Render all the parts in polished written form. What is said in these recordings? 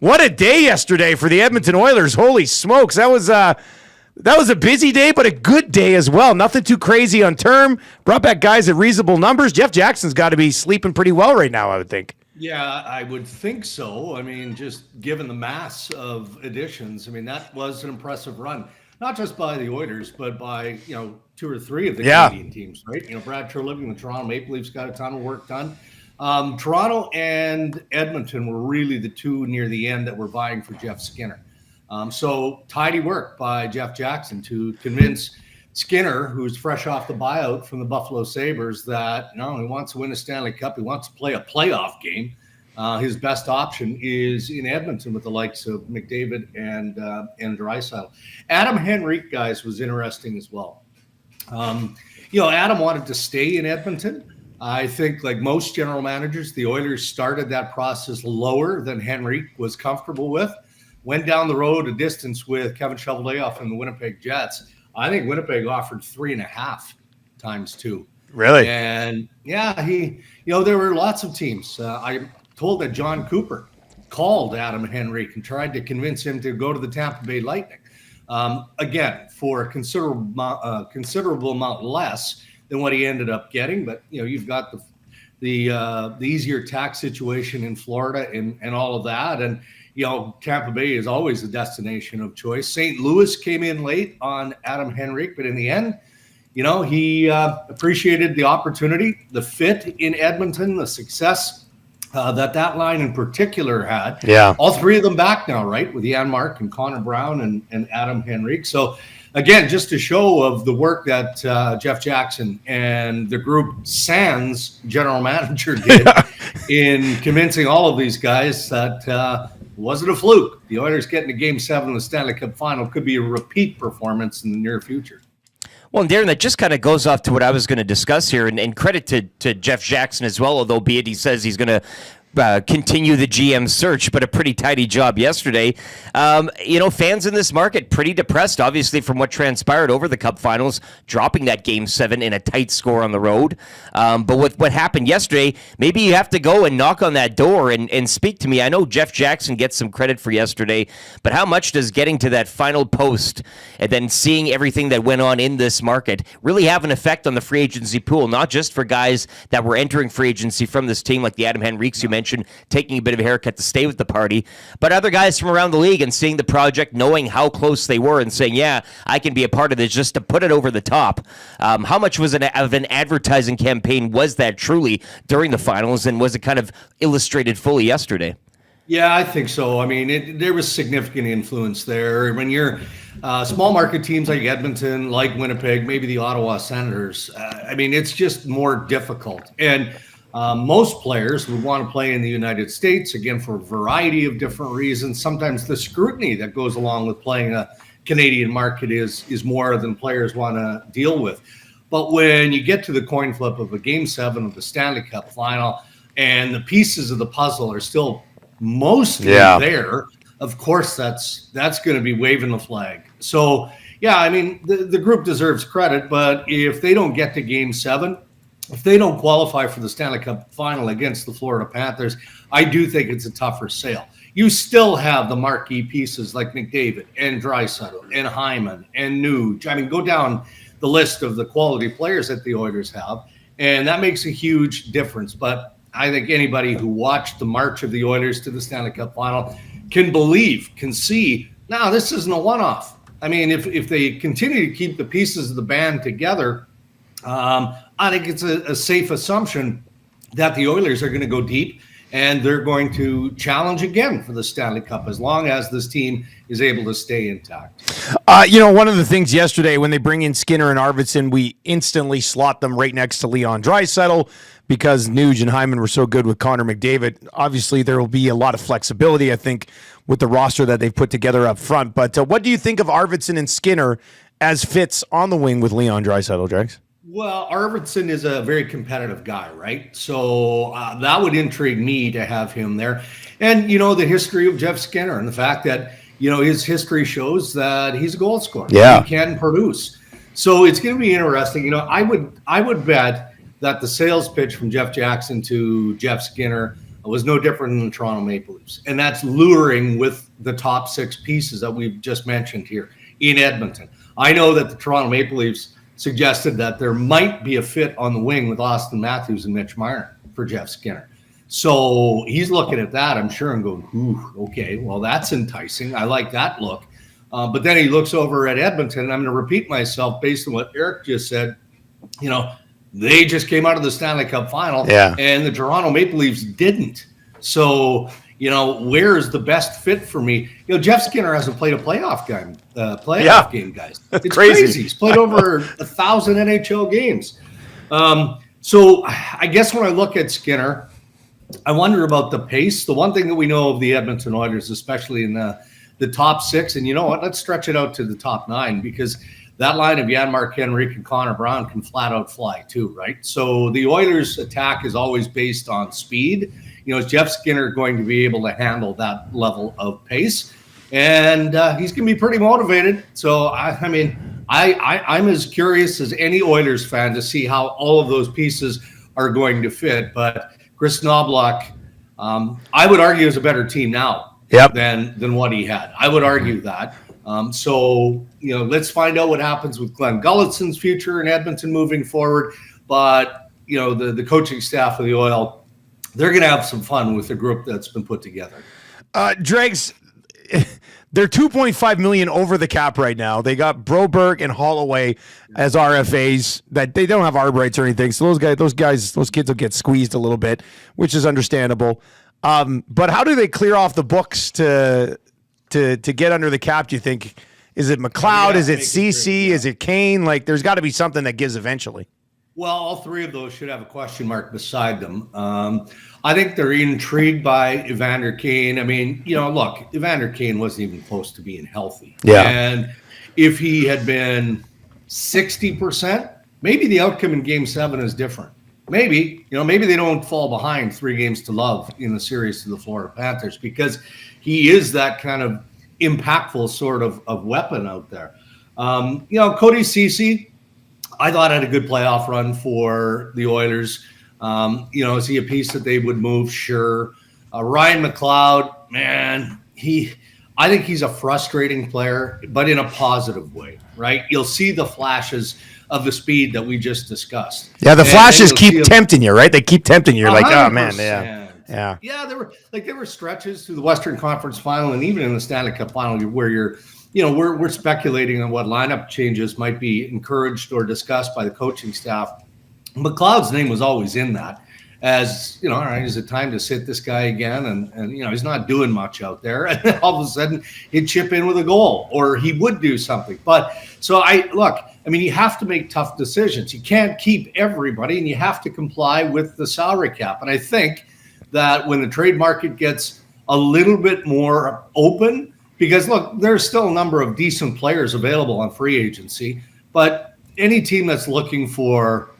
What a day yesterday for the Edmonton Oilers. Holy smokes. That was a busy day, but a good day as well. Nothing too crazy on term. Brought back guys at reasonable numbers. Jeff Jackson's got to be sleeping pretty well right now, I would think. Yeah, I would think so. I mean, just given the mass of additions, I mean, that was an impressive run. Not just by the Oilers, but by, two or three of the Canadian teams, right? Brad Treliving, the Toronto Maple Leafs got a ton of work done. Toronto and Edmonton were really the two near the end that were vying for Jeff Skinner. So tidy work by Jeff Jackson to convince Skinner, who's fresh off the buyout from the Buffalo Sabres, that he wants to win a Stanley Cup. He wants to play a playoff game. His best option is in Edmonton with the likes of McDavid and Draisaitl. Adam Henrique, guys, was interesting as well. Adam wanted to stay in Edmonton. I think, like most general managers, the Oilers started that process lower than Henrique was comfortable with. Went down the road a distance with Kevin Cheveldayoff and the Winnipeg Jets. I think Winnipeg offered 3.5 times 2. Really? And yeah, there were lots of teams. I'm told that John Cooper called Adam Henrique and tried to convince him to go to the Tampa Bay Lightning. Again, for a considerable amount less than what he ended up getting. But, you've got the easier tax situation in Florida and all of that. And, Tampa Bay is always the destination of choice. St. Louis came in late on Adam Henrique, but in the end, he appreciated the opportunity, the fit in Edmonton, the success that line in particular had. Yeah. All three of them back now, right, with Janmark and Connor Brown and Adam Henrique. So, again, just a show of the work that Jeff Jackson and the group sans general manager did in convincing all of these guys that wasn't a fluke. The Oilers getting to Game 7 of the Stanley Cup Final could be a repeat performance in the near future. Well, and Darren, that just kind of goes off to what I was going to discuss here, and credit to Jeff Jackson as well, although be it he says he's going to continue the GM search, but a pretty tidy job yesterday. Fans in this market pretty depressed, obviously, from what transpired over the Cup Finals, dropping that Game 7 in a tight score on the road. But with what happened yesterday, maybe you have to go and knock on that door and speak to me. I know Jeff Jackson gets some credit for yesterday, but how much does getting to that final post and then seeing everything that went on in this market really have an effect on the free agency pool, not just for guys that were entering free agency from this team like the Adam Henriques you mentioned, taking a bit of a haircut to stay with the party, but other guys from around the league and seeing the project, knowing how close they were and saying, yeah, I can be a part of this just to put it over the top. How much of an advertising campaign was that truly during the finals, and was it kind of illustrated fully yesterday? Yeah, I think so. I mean, there was significant influence there. When you're small market teams like Edmonton, like Winnipeg, maybe the Ottawa Senators, it's just more difficult. And most players would want to play in the United States, again, for a variety of different reasons. Sometimes the scrutiny that goes along with playing a Canadian market is more than players want to deal with. But when you get to the coin flip of a Game 7 of the Stanley Cup Final and the pieces of the puzzle are still mostly there, of course, that's going to be waving the flag. So, yeah, the group deserves credit, but if they don't get to Game 7, if they don't qualify for the Stanley Cup Final against the Florida Panthers, I do think it's a tougher sale. You still have the marquee pieces like McDavid and Draisaitl and Hyman and Nuge. Go down the list of the quality players that the Oilers have, and that makes a huge difference. But I think anybody who watched the march of the Oilers to the Stanley Cup Final can see, now this isn't a one-off. If they continue to keep the pieces of the band together, I think it's a safe assumption that the Oilers are going to go deep and they're going to challenge again for the Stanley Cup as long as this team is able to stay intact. One of the things yesterday when they bring in Skinner and Arvidsson, we instantly slot them right next to Leon Draisaitl because Nuge and Hyman were so good with Connor McDavid. Obviously, there will be a lot of flexibility, I think, with the roster that they've put together up front. But what do you think of Arvidsson and Skinner as fits on the wing with Leon Draisaitl, Dregs? Well, Arvidsson is a very competitive guy, right? So that would intrigue me to have him there. And, the history of Jeff Skinner and the fact that, his history shows that he's a goal scorer. Yeah. He can produce. So it's going to be interesting. I would bet that the sales pitch from Jeff Jackson to Jeff Skinner was no different than the Toronto Maple Leafs. And that's luring with the top 6 pieces that we've just mentioned here in Edmonton. I know that the Toronto Maple Leafs suggested that there might be a fit on the wing with Austin Matthews and Mitch Marner for Jeff Skinner. So he's looking at that, I'm sure, and going, ooh, okay, well, that's enticing. I like that look. But then he looks over at Edmonton, and I'm going to repeat myself based on what Eric just said. You know, they just came out of the Stanley Cup final, and the Toronto Maple Leafs didn't. So, you know, where's the best fit for me? You know, Jeff Skinner hasn't played a playoff game, guys. It's crazy. He's played over 1,000 NHL games. So I guess when I look at Skinner, I wonder about the pace. The one thing that we know of the Edmonton Oilers, especially in the top 6, and you know what? Let's stretch it out to the top 9, because that line of Jan-Mark Henrique and Connor Brown can flat out fly too, right? So the Oilers' attack is always based on speed. You know, is Jeff Skinner going to be able to handle that level of pace? And he's going to be pretty motivated. So, I mean, I'm as curious as any Oilers fan to see how all of those pieces are going to fit. But Chris Knoblauch, I would argue, is a better team now than what he had. I would argue that. So, you know, let's find out what happens with Glenn Gullitson's future in Edmonton moving forward. But, you know, the coaching staff of the Oil, they're going to have some fun with the group that's been put together. Dregs, they're $2.5 million over the cap right now. They got Broberg and Holloway as RFAs. That they don't have arb rights or anything. So those kids will get squeezed a little bit, which is understandable. But how do they clear off the books to get under the cap? Do you think? Is it McLeod? Is it CC? Is it Kane? Like, there's got to be something that gives eventually. Well, all 3 of those should have a question mark beside them. I think they're intrigued by Evander Kane. I mean, you know, look, Evander Kane wasn't even close to being healthy. Yeah. And if he had been 60%, maybe the outcome in Game 7 is different. Maybe, you know, maybe they don't fall behind 3-0 in the series to the Florida Panthers, because he is that kind of impactful sort of weapon out there. You know, Cody Ceci, I thought had a good playoff run for the Oilers. You know, is he a piece that they would move? Sure. Ryan McLeod, man, I think he's a frustrating player, but in a positive way, right? You'll see the flashes of the speed that we just discussed. Yeah, the flashes keep tempting you, right? They keep tempting you. You're like, oh man, yeah. Yeah, there were stretches through the Western Conference Final and even in the Stanley Cup Final where we're speculating on what lineup changes might be encouraged or discussed by the coaching staff. McLeod's name was always in that, as, you know, all right, is it time to sit this guy again? And you know, he's not doing much out there. And all of a sudden he'd chip in with a goal, or he would do something. But so I mean, you have to make tough decisions. You can't keep everybody, and you have to comply with the salary cap. And I think that when the trade market gets a little bit more open, because look, there's still a number of decent players available on free agency, but any team that's looking for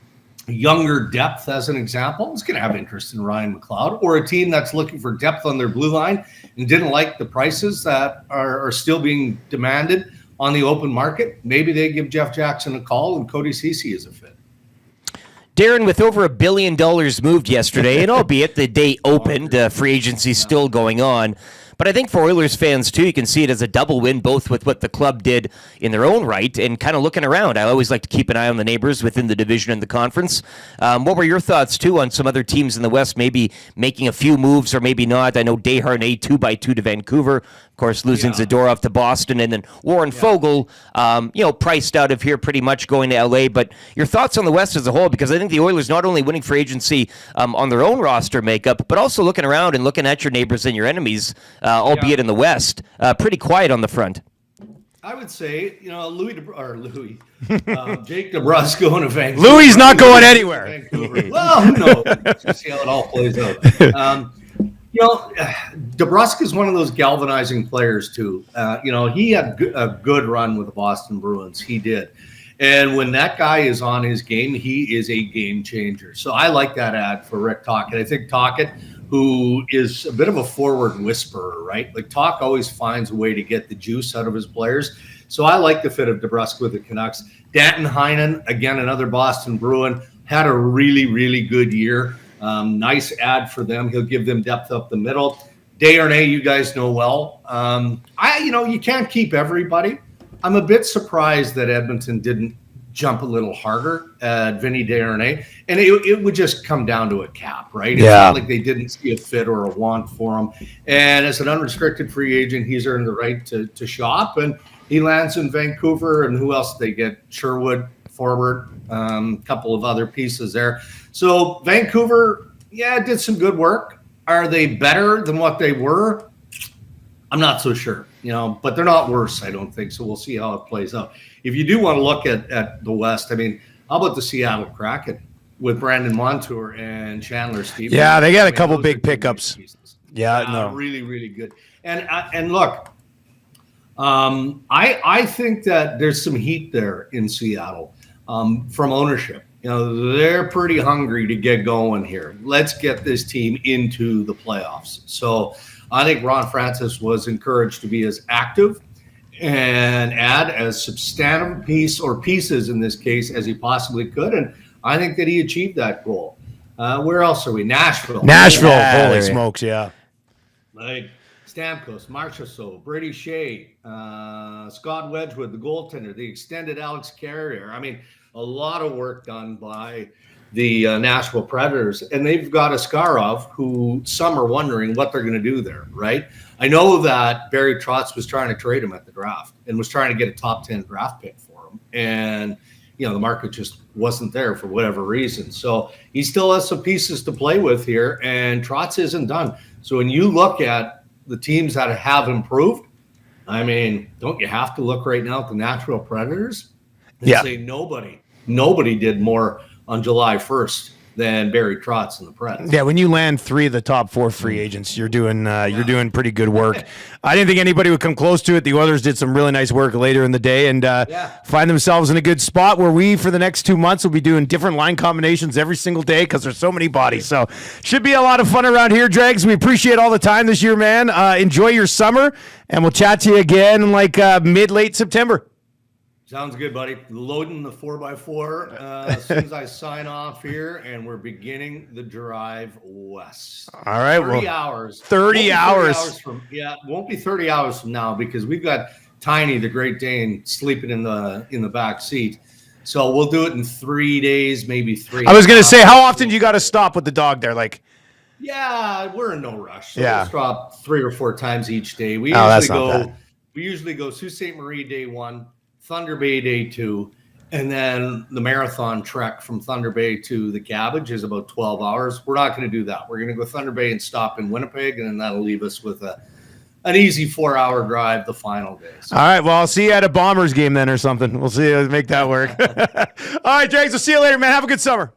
younger depth, as an example, is going to have interest in Ryan McLeod, or a team that's looking for depth on their blue line and didn't like the prices that are still being demanded on the open market. Maybe they give Jeff Jackson a call, and Cody Ceci is a fit. Darren, with over $1 billion moved yesterday, and albeit the day opened, free agency still going on, but I think for Oilers fans, too, you can see it as a double win, both with what the club did in their own right and kind of looking around. I always like to keep an eye on the neighbors within the division and the conference. What were your thoughts, too, on some other teams in the West maybe making a few moves or maybe not? I know Desharnais 2x2 to Vancouver, of course, losing Zadorov to Boston, and then Warren Foegele, priced out of here pretty much going to L.A. But your thoughts on the West as a whole, because I think the Oilers not only winning free agency on their own roster makeup, but also looking around and looking at your neighbors and your enemies, albeit in the West, pretty quiet on the front. I would say, you know, Jake DeBrusk going to Vancouver. Louis not going anywhere. Well, who knows? Let's see how it all plays out. You know, DeBrusk is one of those galvanizing players, too. You know, he had a good run with the Boston Bruins. He did. And when that guy is on his game, he is a game changer. So I like that ad for Rick Tocchet. I think Tocchet, who is a bit of a forward whisperer, right? Like, Talk always finds a way to get the juice out of his players. So I like the fit of DeBrusk with the Canucks. Danton Heinen, again, another Boston Bruin, had a really, really good year. Nice ad for them. He'll give them depth up the middle. Desharnais, you guys know well. You can't keep everybody. I'm a bit surprised that Edmonton didn't jump a little harder at Vinny Desharnais, and it would just come down to a cap, right? It's not like they didn't see a fit or a want for him. And as an unrestricted free agent, he's earned the right to shop, and he lands in Vancouver. And who else did they get? Sherwood, forward, a couple of other pieces there. So Vancouver, did some good work. Are they better than what they were? I'm not so sure, but they're not worse, I don't think. So we'll see how it plays out. If you do want to look at the West, I mean, how about the Seattle Kraken with Brandon Montour and Chandler Stevens? Yeah, they got a couple big pickups. Really, really good. And look, I think that there's some heat there in Seattle from ownership. They're pretty hungry to get going here. Let's get this team into the playoffs. So I think Ron Francis was encouraged to be as active and add as substantive pieces in this case as he possibly could. And I think that he achieved that goal. Where else are we? Nashville. Holy smokes, yeah. Like Stamkos, Marchessault, Brady Shea, Scott Wedgwood, the goaltender, the extended Alex Carrier. I mean, a lot of work done by the Nashville Predators, and they've got Askarov, who some are wondering what they're going to do there, right? I know that Barry Trotz was trying to trade him at the draft and was trying to get a top 10 draft pick for him, and the market just wasn't there for whatever reason. So he still has some pieces to play with here, and Trotz isn't done. So when you look at the teams that have improved, I mean, don't you have to look right now at the Nashville Predators and say nobody did more on July 1st than Barry Trotz and the Preds. Yeah, when you land 3 of the top 4 free agents, you're doing pretty good work. I didn't think anybody would come close to it. The Oilers did some really nice work later in the day and find themselves in a good spot where we, for the next 2 months, will be doing different line combinations every single day because there's so many bodies. So should be a lot of fun around here, Dregs. We appreciate all the time this year, man. Enjoy your summer, and we'll chat to you again in mid-late September. Sounds good, buddy. Loading the 4x4 as soon as I sign off here, and we're beginning the drive west. All right. 30 hours. 30 hours. It won't be 30 hours from now because we've got Tiny, the Great Dane, sleeping in the back seat. So we'll do it in 3 days, maybe 3. I was going to say, how often do you got to stop with the dog there? Yeah, we're in no rush. So yeah. We'll stop 3 or 4 times each day. We usually go Sault Ste. Marie day 1. Thunder Bay day 2, and then the marathon trek from Thunder Bay to the Cabbage is about 12 hours. We're not going to do that. We're going to go Thunder Bay and stop in Winnipeg, and then that'll leave us with an easy 4-hour drive the final day. So. All right, well, I'll see you at a Bombers game then or something. We'll see. Make that work. All right, Jags, we'll see you later, man. Have a good summer.